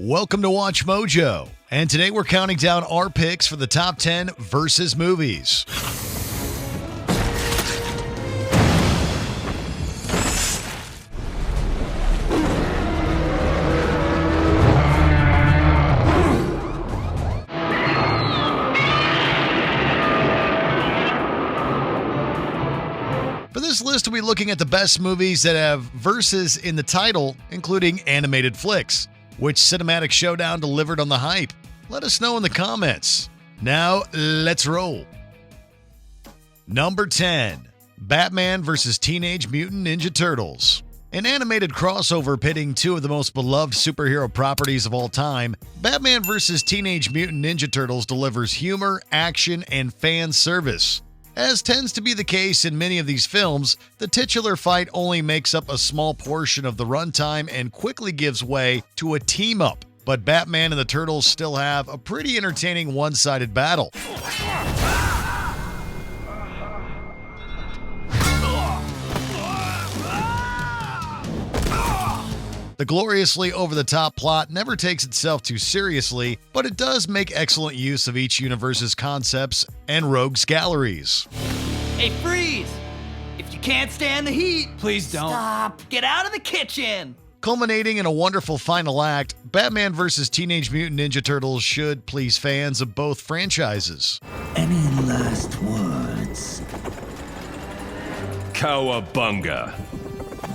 Welcome to Watch Mojo, and today we're counting down our picks for the top 10 versus movies. For this list, we'll be looking at the best movies that have verses in the title, including animated flicks. Which cinematic showdown delivered on the hype? Let us know in the comments. Now, let's roll. Number 10. Batman vs. Teenage Mutant Ninja Turtles. An animated crossover pitting two of the most beloved superhero properties of all time, Batman vs. Teenage Mutant Ninja Turtles delivers humor, action, and fan service. As tends to be the case in many of these films, the titular fight only makes up a small portion of the runtime and quickly gives way to a team-up. But Batman and the Turtles still have a pretty entertaining one-sided battle. The gloriously over-the-top plot never takes itself too seriously, but it does make excellent use of each universe's concepts and rogues galleries. Hey, freeze! If you can't stand the heat, Please don't. stop! Get out of the kitchen! Culminating in a wonderful final act, Batman vs. Teenage Mutant Ninja Turtles should please fans of both franchises. Any last words? Cowabunga.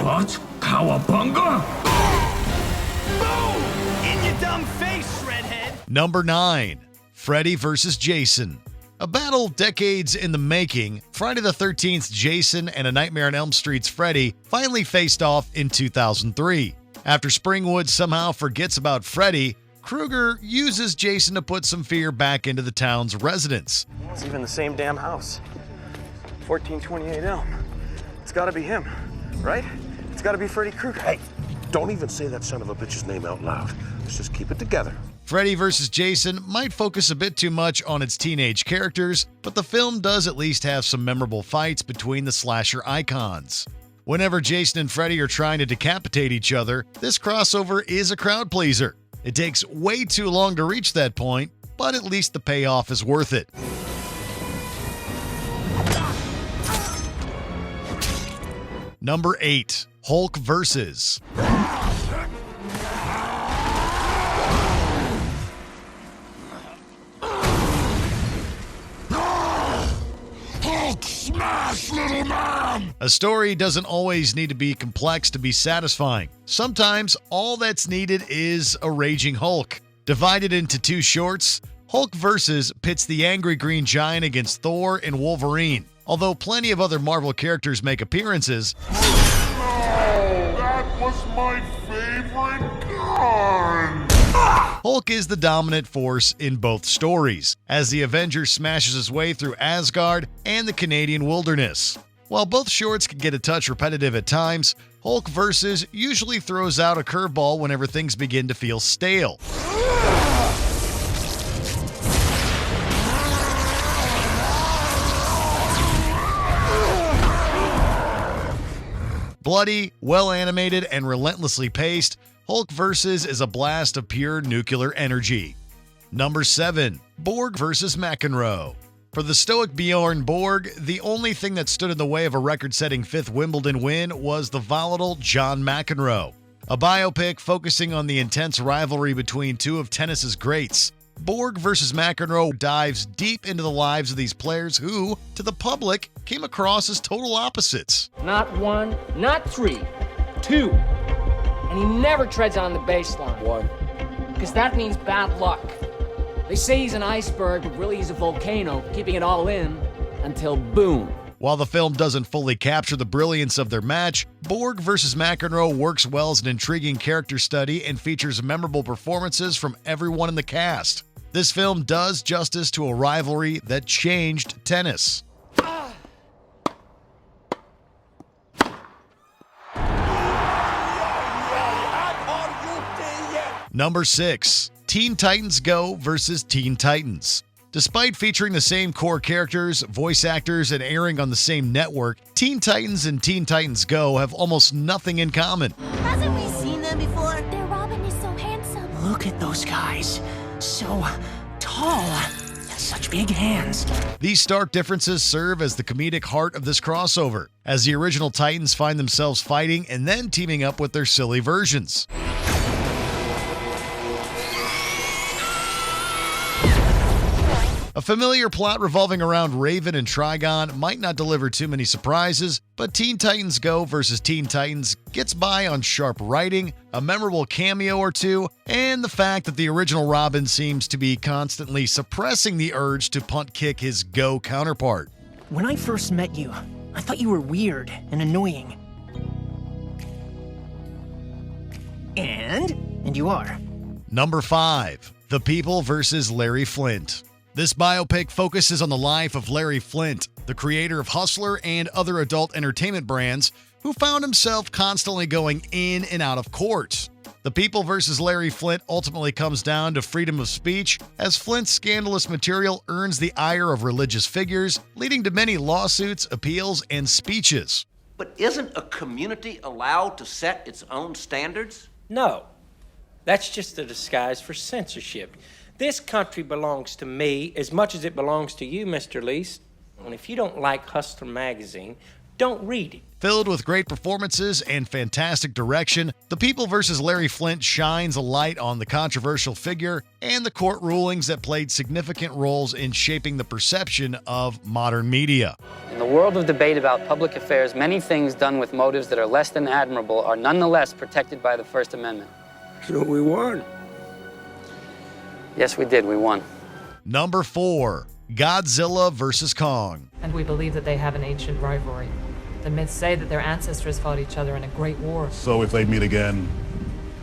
What? Cowabunga? In your dumb face, redhead! Number 9. Freddy vs. Jason. A battle decades in the making, Friday the 13th's Jason and A Nightmare on Elm Street's Freddy finally faced off in 2003. After Springwood somehow forgets about Freddy, Krueger uses Jason to put some fear back into the town's residents. It's even the same damn house. 1428 Elm. It's gotta be him, right? It's gotta be Freddy Krueger. Hey, don't even say that son of a bitch's name out loud. Let's just keep it together. Freddy vs. Jason might focus a bit too much on its teenage characters, but the film does at least have some memorable fights between the slasher icons. Whenever Jason and Freddy are trying to decapitate each other, this crossover is a crowd pleaser. It takes way too long to reach that point, but at least the payoff is worth it. Number 8. Hulk vs. Hulk smash, little man! A story doesn't always need to be complex to be satisfying. Sometimes all that's needed is a raging Hulk. Divided into two shorts, Hulk vs. pits the angry Green Giant against Thor and Wolverine. Although plenty of other Marvel characters make appearances, That was my favorite gun! Hulk is the dominant force in both stories, as the Avenger smashes his way through Asgard and the Canadian wilderness. While both shorts can get a touch repetitive at times, Hulk vs. usually throws out a curveball whenever things begin to feel stale. Bloody, well-animated, and relentlessly paced, Hulk vs. is a blast of pure nuclear energy. Number 7. Borg vs. McEnroe. For the stoic Bjorn Borg, the only thing that stood in the way of a record-setting 5th Wimbledon win was the volatile John McEnroe. A biopic focusing on the intense rivalry between two of tennis's greats. Borg vs. McEnroe dives deep into the lives of these players who, to the public, came across as total opposites. Not one, not three, two. And he never treads on the baseline. Why? Because that means bad luck. They say he's an iceberg, but really he's a volcano, keeping it all in until boom. While the film doesn't fully capture the brilliance of their match, Borg vs. McEnroe works well as an intriguing character study and features memorable performances from everyone in the cast. This film does justice to a rivalry that changed tennis. Number 6. Teen Titans Go vs. Teen Titans. Despite featuring the same core characters, voice actors, and airing on the same network, Teen Titans and Teen Titans Go have almost nothing in common. Hasn't we seen them before? Their Robin is so handsome. Look Look at those guys. So tall. And such big hands. These stark differences serve as the comedic heart of this crossover, as the original Titans find themselves fighting and then teaming up with their silly versions. A familiar plot revolving around Raven and Trigon might not deliver too many surprises, but Teen Titans Go versus Teen Titans gets by on sharp writing, a memorable cameo or two, and the fact that the original Robin seems to be constantly suppressing the urge to punt kick his Go counterpart. When I first met you, I thought you were weird and annoying. And you are. Number 5. The People versus Larry Flint. This biopic focuses on the life of Larry Flint, the creator of Hustler and other adult entertainment brands, who found himself constantly going in and out of court. The People vs. Larry Flint ultimately comes down to freedom of speech, as Flint's scandalous material earns the ire of religious figures, leading to many lawsuits, appeals, and speeches. But isn't a community allowed to set its own standards? No. That's just a disguise for censorship. This country belongs to me as much as it belongs to you, Mr. Least. And if you don't like Hustler magazine, don't read it. Filled with great performances and fantastic direction, The People vs. Larry Flint shines a light on the controversial figure and the court rulings that played significant roles in shaping the perception of modern media. In the world of debate about public affairs, many things done with motives that are less than admirable are nonetheless protected by the First Amendment. So we won. Yes, we did. We won. Number 4. Godzilla vs. Kong. And we believe that they have an ancient rivalry. The myths say that their ancestors fought each other in a great war. So if they meet again,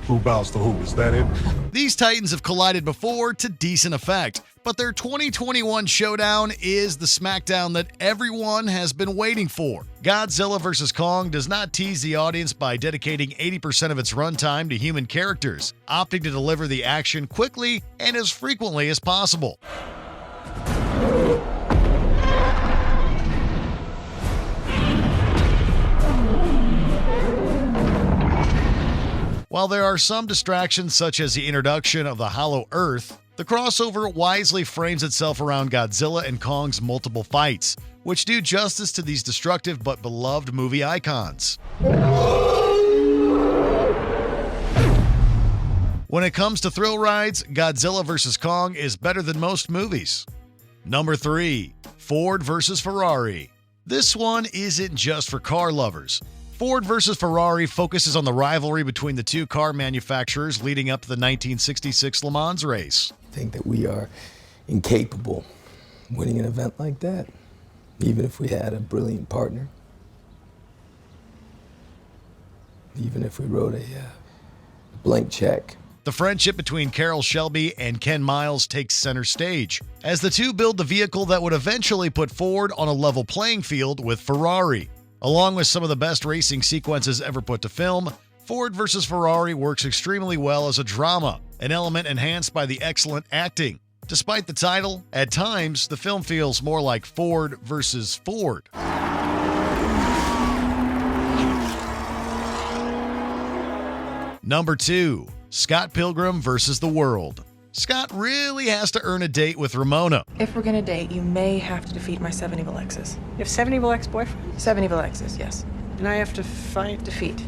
who bows to who? Is that it? These titans have collided before to decent effect, but their 2021 showdown is the smackdown that everyone has been waiting for. Godzilla vs. Kong does not tease the audience by dedicating 80% of its runtime to human characters, opting to deliver the action quickly and as frequently as possible. While there are some distractions such as the introduction of the Hollow Earth, the crossover wisely frames itself around Godzilla and Kong's multiple fights, which do justice to these destructive but beloved movie icons. When it comes to thrill rides, Godzilla vs. Kong is better than most movies. Number 3. Ford vs. Ferrari. This one isn't just for car lovers. Ford vs. Ferrari focuses on the rivalry between the two car manufacturers leading up to the 1966 Le Mans race. I think that we are incapable of winning an event like that, even if we had a brilliant partner. Even if we wrote a blank check. The friendship between Carroll Shelby and Ken Miles takes center stage, as the two build the vehicle that would eventually put Ford on a level playing field with Ferrari. Along with some of the best racing sequences ever put to film, Ford vs. Ferrari works extremely well as a drama, an element enhanced by the excellent acting. Despite the title, at times the film feels more like Ford vs. Ford. Number 2. Scott Pilgrim vs. the World. Scott really has to earn a date with Ramona. If we're gonna date, you may have to defeat my 7 evil exes. You have 7 evil ex-boyfriends? 7 evil exes, yes. And I have to fight? Defeat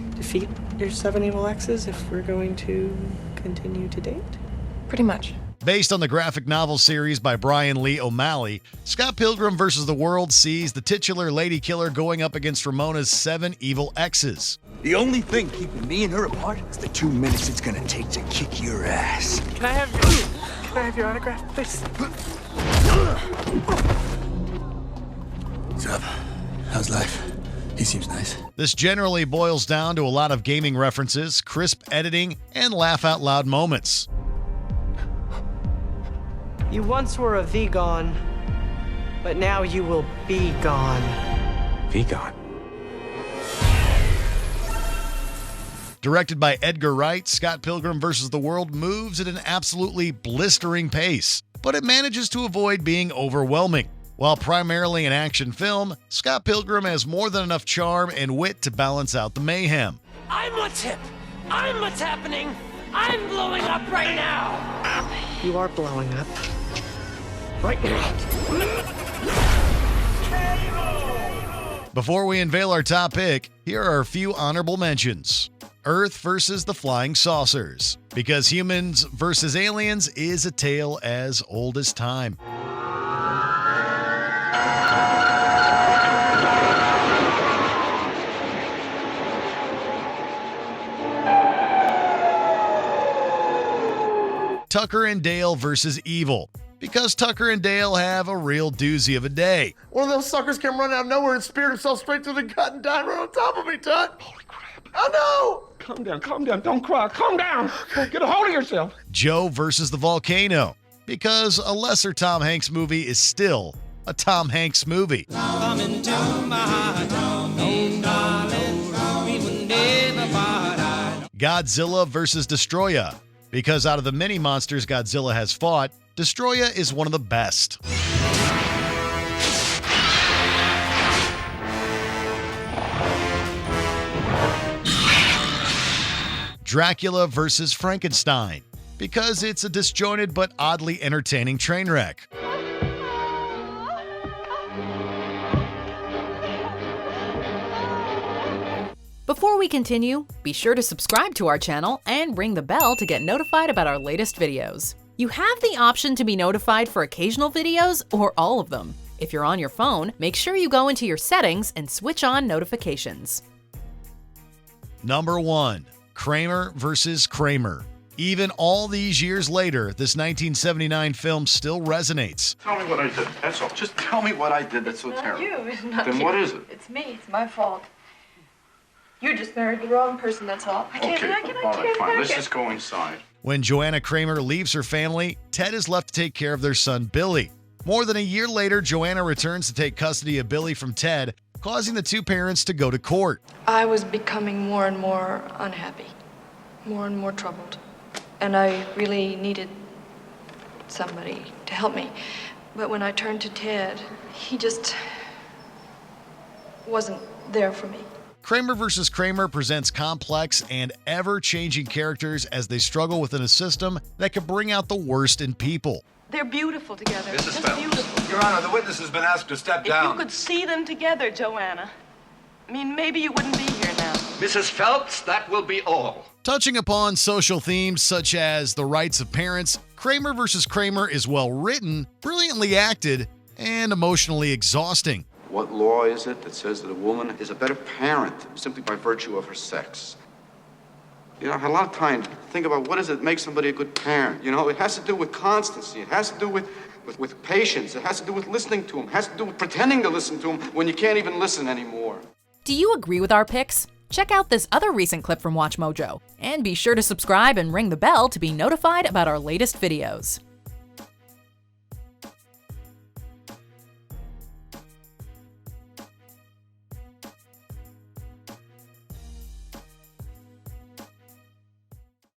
your 7 evil exes if we're going to continue to date? Pretty much. Based on the graphic novel series by Brian Lee O'Malley, Scott Pilgrim vs. the World sees the titular lady killer going up against Ramona's 7 evil exes. The only thing keeping me and her apart is the 2 minutes it's gonna take to kick your ass. Can I have your autograph, please? What's up? How's life? He seems nice. This generally boils down to a lot of gaming references, crisp editing, and laugh-out-loud moments. You once were a vegan, but now you will be gone. Vegan? Directed by Edgar Wright, Scott Pilgrim vs. the World moves at an absolutely blistering pace, but it manages to avoid being overwhelming. While primarily an action film, Scott Pilgrim has more than enough charm and wit to balance out the mayhem. I'm what's hip. I'm what's happening. I'm blowing up right now! You are blowing up. Right now. Before we unveil our top pick, here are a few honorable mentions. Earth versus the Flying Saucers, because humans versus aliens is a tale as old as time. Tucker and Dale versus Evil, because Tucker and Dale have a real doozy of a day. One of those suckers came running out of nowhere and speared himself straight through the gut and died right on top of me, Tut. Holy crap. Oh, no. Calm down. Don't cry. Calm down. Get a hold of yourself. Joe versus the Volcano, because a lesser Tom Hanks movie is still a Tom Hanks movie. Godzilla versus Destroya, because out of the many monsters Godzilla has fought, Destroya is one of the best. Dracula versus Frankenstein, because it's a disjointed but oddly entertaining train wreck. Before we continue, be sure to subscribe to our channel and ring the bell to get notified about our latest videos. You have the option to be notified for occasional videos or all of them. If you're on your phone, make sure you go into your settings and switch on notifications. Number 1. Kramer versus Kramer. Even all these years later, this 1979 film still resonates. Tell me what I did, that's all. Just tell me what I did that's so terrible. It's not Then you. what is it? It's me. It's my fault. You just married the wrong person, that's all. I can't, All right, fine. Let's just go inside. When Joanna Kramer leaves her family, Ted is left to take care of their son, Billy. More than a year later, Joanna returns to take custody of Billy from Ted, causing the two parents to go to court. I was becoming more and more unhappy, more and more troubled. And I really needed somebody to help me. But when I turned to Ted, he just wasn't there for me. Kramer vs. Kramer presents complex and ever-changing characters as they struggle within a system that can bring out the worst in people. They're beautiful together. Mrs. Just Phelps. beautiful. Your Honor, the witness has been asked to step If down. you could see them together, Joanna, I mean, maybe you wouldn't be here now. Mrs. Phelps, that will be all. Touching upon social themes such as the rights of parents, Kramer vs. Kramer is well written, brilliantly acted, and emotionally exhausting. What law is it that says that a woman is a better parent simply by virtue of her sex? You know, I had a lot of time to think about what does it make somebody a good parent. You know, it has to do with constancy. It has to do with patience. It has to do with listening to them. It has to do with pretending to listen to them when you can't even listen anymore. Do you agree with our picks? Check out this other recent clip from WatchMojo, and be sure to subscribe and ring the bell to be notified about our latest videos.